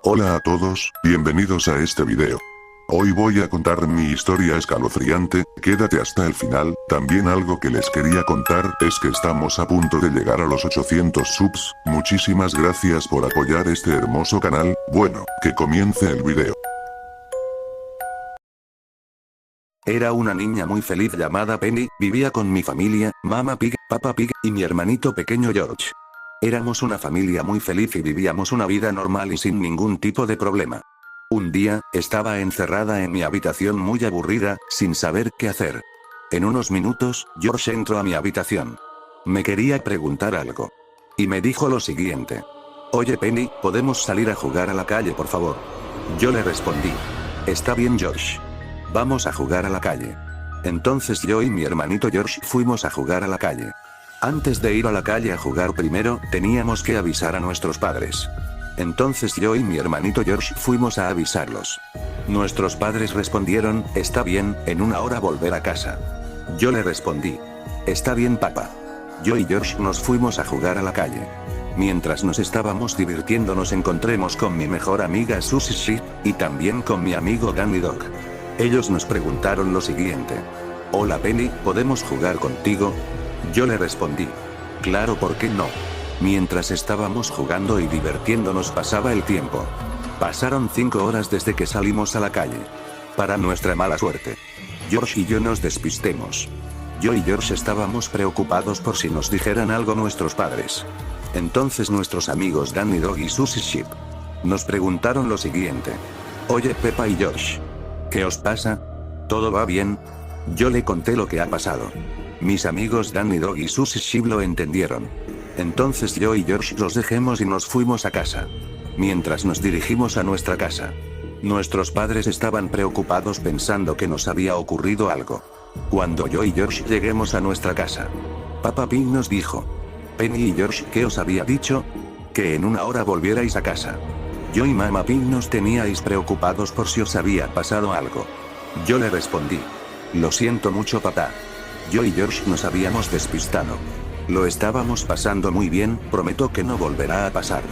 Hola a todos, bienvenidos a este video. Hoy voy a contar mi historia escalofriante, quédate hasta el final. También algo que les quería contar es que estamos a punto de llegar a los 800 subs, muchísimas gracias por apoyar este hermoso canal. Bueno, que comience el video. Era una niña muy feliz llamada Penny, vivía con mi familia, Mama Pig, Papa Pig, y mi hermanito pequeño George. Éramos una familia muy feliz y vivíamos una vida normal y sin ningún tipo de problema. Un día, estaba encerrada en mi habitación muy aburrida, sin saber qué hacer. En unos minutos, George entró a mi habitación. Me quería preguntar algo. Y me dijo lo siguiente. Oye Penny, ¿podemos salir a jugar a la calle por favor? Yo le respondí. Está bien George. Vamos a jugar a la calle. Entonces yo y mi hermanito George fuimos a jugar a la calle. Antes de ir a la calle a jugar primero, teníamos que avisar a nuestros padres. Entonces yo y mi hermanito George fuimos a avisarlos. Nuestros padres respondieron, está bien, en una hora volver a casa. Yo le respondí. Está bien papá. Yo y George nos fuimos a jugar a la calle. Mientras nos estábamos divirtiendo nos encontremos con mi mejor amiga Susie Sheep, y también con mi amigo Danny Dog. Ellos nos preguntaron lo siguiente. Hola Penny, ¿podemos jugar contigo? Yo le respondí. Claro, ¿por qué no? Mientras estábamos jugando y divirtiéndonos pasaba el tiempo. Pasaron 5 horas desde que salimos a la calle. Para nuestra mala suerte, George y yo nos despistemos. Yo y George estábamos preocupados por si nos dijeran algo nuestros padres. Entonces nuestros amigos Danny Dog y Susie Sheep nos preguntaron lo siguiente. Oye Peppa y George, ¿qué os pasa? ¿Todo va bien? Yo le conté lo que ha pasado. Mis amigos Danny Dog y Susie Sheep lo entendieron. Entonces yo y George los dejemos y nos fuimos a casa. Mientras nos dirigimos a nuestra casa, nuestros padres estaban preocupados pensando que nos había ocurrido algo. Cuando yo y George lleguemos a nuestra casa, Papa Pig nos dijo. Penny y George, ¿qué os había dicho? Que en una hora volvierais a casa. Yo y Mama Pig nos teníais preocupados por si os había pasado algo. Yo le respondí. Lo siento mucho papá. Yo y George nos habíamos despistado. Lo estábamos pasando muy bien, prometo que no volverá a pasar.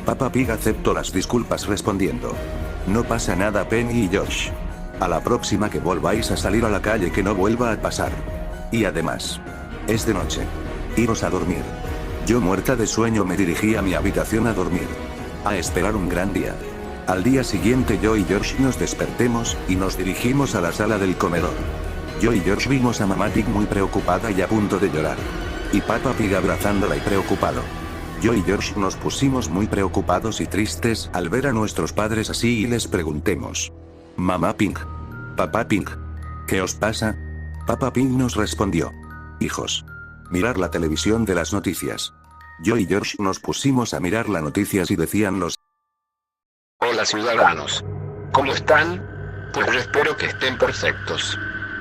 Papa Pig aceptó las disculpas respondiendo. No pasa nada Penny y George. A la próxima que volváis a salir a la calle que no vuelva a pasar. Y además, es de noche. Iros a dormir. Yo muerta de sueño me dirigí a mi habitación a dormir. A esperar un gran día. Al día siguiente yo y George nos despertemos, y nos dirigimos a la sala del comedor. Yo y George vimos a Mama Pig muy preocupada y a punto de llorar. Y Papa Pig abrazándola y preocupado. Yo y George nos pusimos muy preocupados y tristes al ver a nuestros padres así y les preguntemos. Mama Pig. Papá Pig. ¿Qué os pasa? Papa Pig nos respondió. Hijos. Mirar la televisión de las noticias. Yo y George nos pusimos a mirar las noticias y decían los. Hola ciudadanos. ¿Cómo están? Pues yo espero que estén perfectos.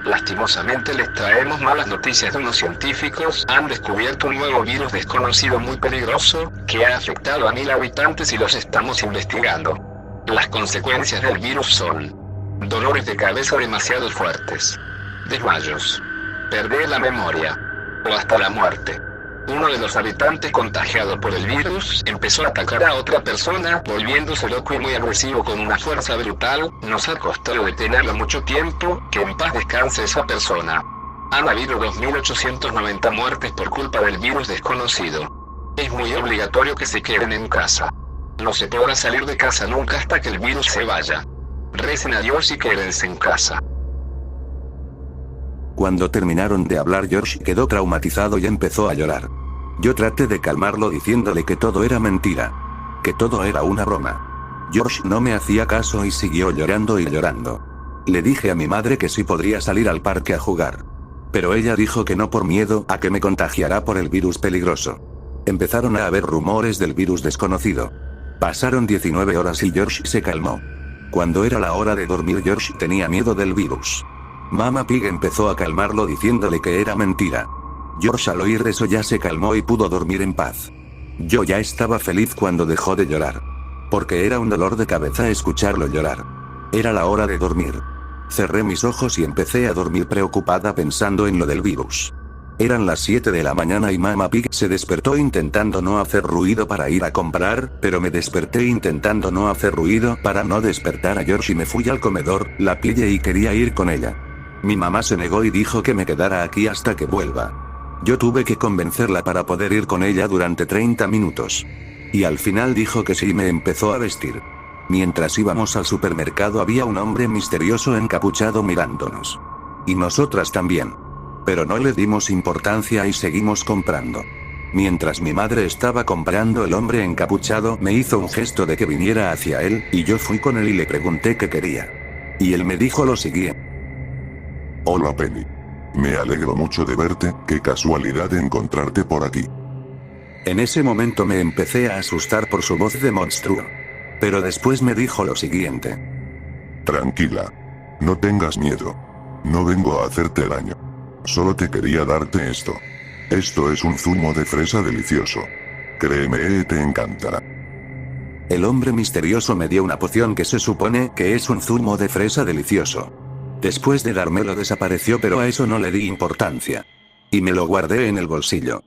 Lastimosamente les traemos malas noticias de unos científicos. Han descubierto un nuevo virus desconocido muy peligroso, que ha afectado a 1000 habitantes y los estamos investigando. Las consecuencias del virus son dolores de cabeza demasiado fuertes, desmayos, perder la memoria, o hasta la muerte. Uno de los habitantes contagiado por el virus empezó a atacar a otra persona, volviéndose loco y muy agresivo con una fuerza brutal. Nos ha costado detenerlo mucho tiempo, que en paz descanse esa persona. Han habido 2890 muertes por culpa del virus desconocido. Es muy obligatorio que se queden en casa. No se podrá salir de casa nunca hasta que el virus se vaya. Recen a Dios y quédense en casa. Cuando terminaron de hablar George quedó traumatizado y empezó a llorar. Yo traté de calmarlo diciéndole que todo era mentira. Que todo era una broma. George no me hacía caso y siguió llorando y llorando. Le dije a mi madre que sí podría salir al parque a jugar. Pero ella dijo que no por miedo a que me contagiara por el virus peligroso. Empezaron a haber rumores del virus desconocido. Pasaron 19 horas y George se calmó. Cuando era la hora de dormir George tenía miedo del virus. Mama Pig empezó a calmarlo diciéndole que era mentira. George al oír eso ya se calmó y pudo dormir en paz. Yo ya estaba feliz cuando dejó de llorar. Porque era un dolor de cabeza escucharlo llorar. Era la hora de dormir. Cerré mis ojos y empecé a dormir preocupada pensando en lo del virus. Eran las 7 de la mañana y Mama Pig se despertó intentando no hacer ruido para ir a comprar, pero me desperté intentando no hacer ruido para no despertar a George y me fui al comedor, la pillé y quería ir con ella. Mi mamá se negó y dijo que me quedara aquí hasta que vuelva. Yo tuve que convencerla para poder ir con ella durante 30 minutos. Y al final dijo que sí y me empezó a vestir. Mientras íbamos al supermercado había un hombre misterioso encapuchado mirándonos. Y nosotras también. Pero no le dimos importancia y seguimos comprando. Mientras mi madre estaba comprando, el hombre encapuchado me hizo un gesto de que viniera hacia él, y yo fui con él y le pregunté qué quería. Y él me dijo lo siguiente. Hola Penny. Me alegro mucho de verte, qué casualidad encontrarte por aquí. En ese momento me empecé a asustar por su voz de monstruo. Pero después me dijo lo siguiente. Tranquila. No tengas miedo. No vengo a hacerte daño. Solo te quería darte esto. Esto es un zumo de fresa delicioso. Créeme, te encantará. El hombre misterioso me dio una poción que se supone que es un zumo de fresa delicioso. Después de dármelo desapareció, pero a eso no le di importancia. Y me lo guardé en el bolsillo.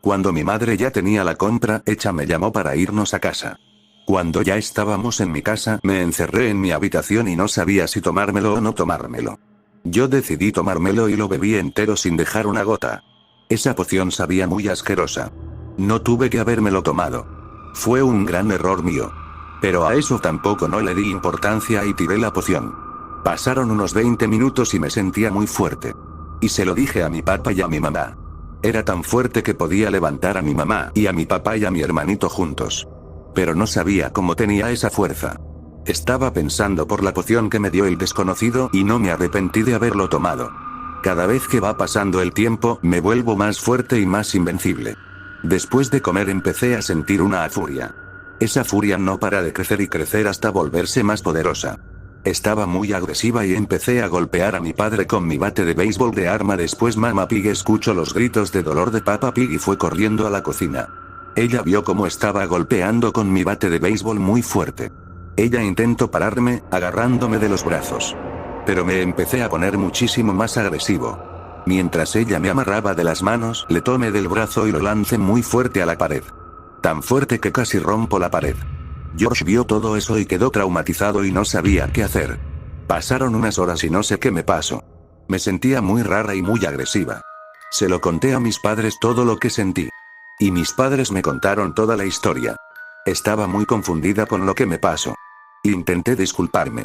Cuando mi madre ya tenía la compra hecha me llamó para irnos a casa. Cuando ya estábamos en mi casa me encerré en mi habitación y no sabía si tomármelo o no tomármelo. Yo decidí tomármelo y lo bebí entero sin dejar una gota. Esa poción sabía muy asquerosa. No tuve que habérmelo tomado. Fue un gran error mío. Pero a eso tampoco no le di importancia y tiré la poción. Pasaron unos 20 minutos y me sentía muy fuerte. Y se lo dije a mi papá y a mi mamá. Era tan fuerte que podía levantar a mi mamá y a mi papá y a mi hermanito juntos. Pero no sabía cómo tenía esa fuerza. Estaba pensando por la poción que me dio el desconocido y no me arrepentí de haberlo tomado. Cada vez que va pasando el tiempo, me vuelvo más fuerte y más invencible. Después de comer empecé a sentir una furia. Esa furia no para de crecer y crecer hasta volverse más poderosa. Estaba muy agresiva y empecé a golpear a mi padre con mi bate de béisbol de arma. Después Mama Pig escuchó los gritos de dolor de Papa Pig y fue corriendo a la cocina. Ella vio cómo estaba golpeando con mi bate de béisbol muy fuerte. Ella intentó pararme, agarrándome de los brazos. Pero me empecé a poner muchísimo más agresivo. Mientras ella me amarraba de las manos, le tomé del brazo y lo lancé muy fuerte a la pared. Tan fuerte que casi rompo la pared. George vio todo eso y quedó traumatizado y no sabía qué hacer. Pasaron unas horas y no sé qué me pasó. Me sentía muy rara y muy agresiva. Se lo conté a mis padres todo lo que sentí. Y mis padres me contaron toda la historia. Estaba muy confundida con lo que me pasó. Intenté disculparme.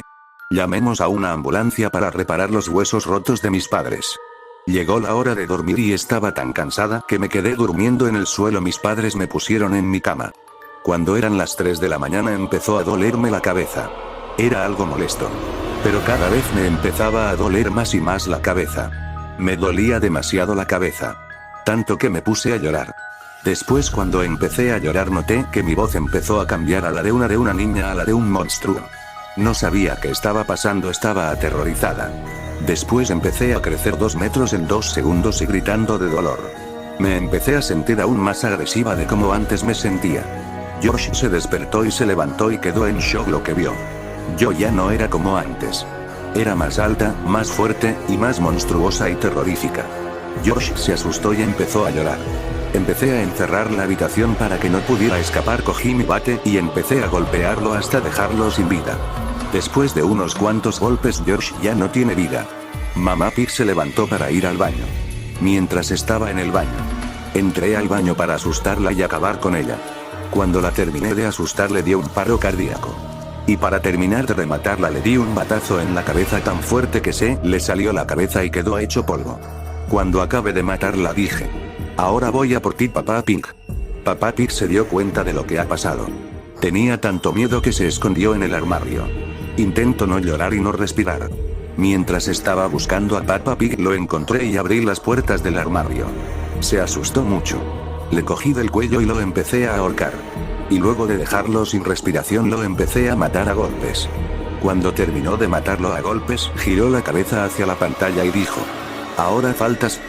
Llamemos a una ambulancia para reparar los huesos rotos de mis padres. Llegó la hora de dormir y estaba tan cansada que me quedé durmiendo en el suelo. Mis padres me pusieron en mi cama. Cuando eran las 3 de la mañana empezó a dolerme la cabeza. Era algo molesto. Pero cada vez me empezaba a doler más y más la cabeza. Me dolía demasiado la cabeza. Tanto que me puse a llorar. Después, cuando empecé a llorar, noté que mi voz empezó a cambiar a la de una niña a la de un monstruo. No sabía qué estaba pasando, estaba aterrorizada. Después empecé a crecer 2 metros en 2 segundos y gritando de dolor. Me empecé a sentir aún más agresiva de como antes me sentía. George se despertó y se levantó y quedó en shock lo que vio. Yo ya no era como antes. Era más alta, más fuerte, y más monstruosa y terrorífica. George se asustó y empezó a llorar. Empecé a encerrar la habitación para que no pudiera escapar. Cogí mi bate y empecé a golpearlo hasta dejarlo sin vida. Después de unos cuantos golpes, George ya no tiene vida. Mama Pig se levantó para ir al baño. Mientras estaba en el baño, entré al baño para asustarla y acabar con ella. Cuando la terminé de asustar, le dio un paro cardíaco. Y para terminar de rematarla, le di un batazo en la cabeza tan fuerte que se le salió la cabeza y quedó hecho polvo. Cuando acabé de matarla dije: ahora voy a por ti, Papa Pig. Papa Pig se dio cuenta de lo que ha pasado. Tenía tanto miedo que se escondió en el armario. Intento no llorar y no respirar. Mientras estaba buscando a Papa Pig, lo encontré y abrí las puertas del armario. Se asustó mucho. Le cogí del cuello y lo empecé a ahorcar. Y luego de dejarlo sin respiración, lo empecé a matar a golpes. Cuando terminó de matarlo a golpes, giró la cabeza hacia la pantalla y dijo: ahora faltas